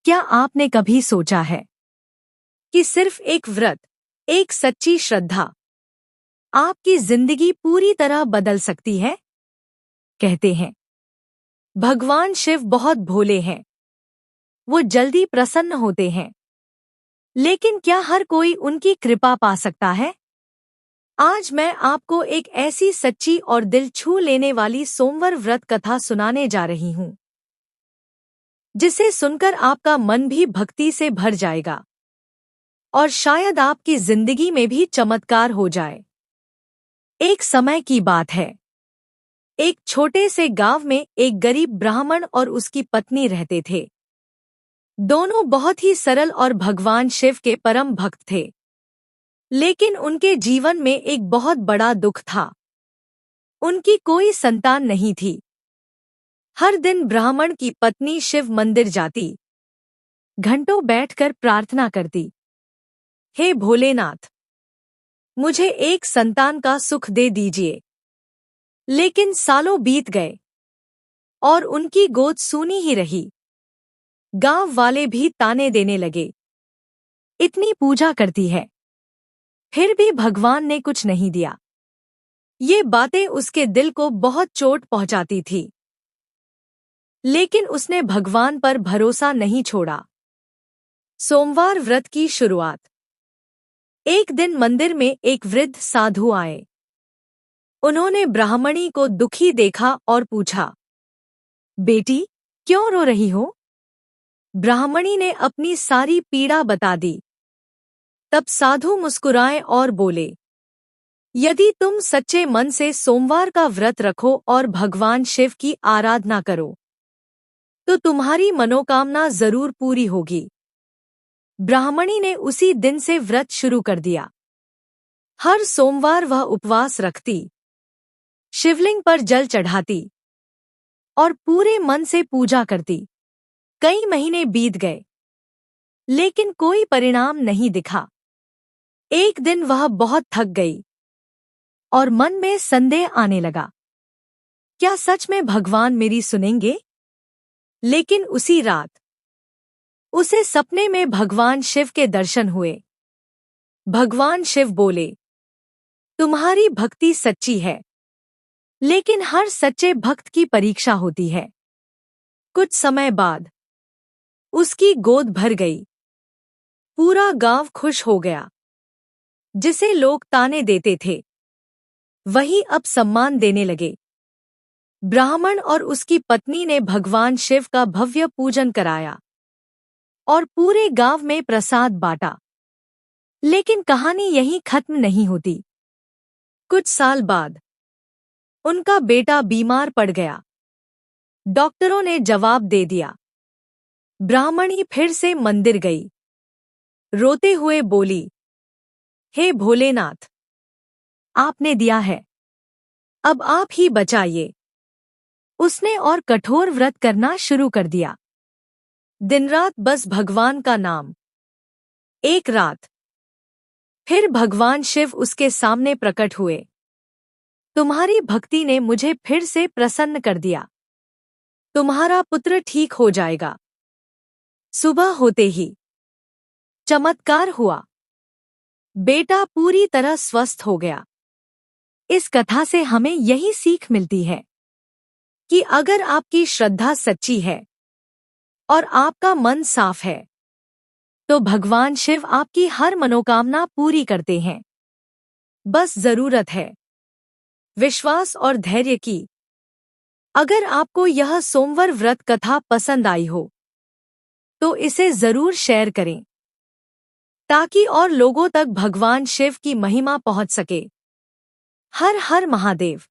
क्या आपने कभी सोचा है कि सिर्फ एक व्रत, एक सच्ची श्रद्धा आपकी जिंदगी पूरी तरह बदल सकती है? कहते हैं भगवान शिव बहुत भोले हैं, वो जल्दी प्रसन्न होते हैं, लेकिन क्या हर कोई उनकी कृपा पा सकता है? आज मैं आपको एक ऐसी सच्ची और दिल छू लेने वाली सोमवार व्रत कथा सुनाने जा रही हूं, जिसे सुनकर आपका मन भी भक्ति से भर जाएगा और शायद आपकी जिंदगी में भी चमत्कार हो जाए। एक समय की बात है, एक छोटे से गांव में एक गरीब ब्राह्मण और उसकी पत्नी रहते थे। दोनों बहुत ही सरल और भगवान शिव के परम भक्त थे, लेकिन उनके जीवन में एक बहुत बड़ा दुख था। उनकी कोई संतान नहीं थी। हर दिन ब्राह्मण की पत्नी शिव मंदिर जाती, घंटों बैठकर प्रार्थना करती, हे भोलेनाथ, मुझे एक संतान का सुख दे दीजिए। लेकिन सालों बीत गए और उनकी गोद सूनी ही रही। गांव वाले भी ताने देने लगे, इतनी पूजा करती है, फिर भी भगवान ने कुछ नहीं दिया। ये बातें उसके दिल को बहुत चोट पहुंचाती थी, लेकिन उसने भगवान पर भरोसा नहीं छोड़ा। सोमवार व्रत की शुरुआत। एक दिन मंदिर में एक वृद्ध साधु आए। उन्होंने ब्राह्मणी को दुखी देखा और पूछा, बेटी, क्यों रो रही हो? ब्राह्मणी ने अपनी सारी पीड़ा बता दी। तब साधु मुस्कुराए और बोले, यदि तुम सच्चे मन से सोमवार का व्रत रखो और भगवान शिव की आराधना करो, तो तुम्हारी मनोकामना जरूर पूरी होगी। ब्राह्मणी ने उसी दिन से व्रत शुरू कर दिया। हर सोमवार वह उपवास रखती, शिवलिंग पर जल चढ़ाती और पूरे मन से पूजा करती। कई महीने बीत गए, लेकिन कोई परिणाम नहीं दिखा। एक दिन वह बहुत थक गई और मन में संदेह आने लगा, क्या सच में भगवान मेरी सुनेंगे? लेकिन उसी रात उसे सपने में भगवान शिव के दर्शन हुए। भगवान शिव बोले, तुम्हारी भक्ति सच्ची है, लेकिन हर सच्चे भक्त की परीक्षा होती है। कुछ समय बाद उसकी गोद भर गई। पूरा गांव खुश हो गया। जिसे लोग ताने देते थे, वही अब सम्मान देने लगे। ब्राह्मण और उसकी पत्नी ने भगवान शिव का भव्य पूजन कराया और पूरे गांव में प्रसाद बांटा। लेकिन कहानी यहीं खत्म नहीं होती। कुछ साल बाद उनका बेटा बीमार पड़ गया। डॉक्टरों ने जवाब दे दिया। ब्राह्मणी फिर से मंदिर गई। रोते हुए बोली, हे भोलेनाथ, आपने दिया है, अब आप ही बचाइए। उसने और कठोर व्रत करना शुरू कर दिया। दिन रात बस भगवान का नाम। एक रात फिर भगवान शिव उसके सामने प्रकट हुए। तुम्हारी भक्ति ने मुझे फिर से प्रसन्न कर दिया। तुम्हारा पुत्र ठीक हो जाएगा। सुबह होते ही चमत्कार हुआ। बेटा पूरी तरह स्वस्थ हो गया। इस कथा से हमें यही सीख मिलती है कि अगर आपकी श्रद्धा सच्ची है और आपका मन साफ है, तो भगवान शिव आपकी हर मनोकामना पूरी करते हैं। बस जरूरत है विश्वास और धैर्य की। अगर आपको यह सोमवार व्रत कथा पसंद आई हो, तो इसे जरूर शेयर करें, ताकि और लोगों तक भगवान शिव की महिमा पहुंच सके। हर हर महादेव।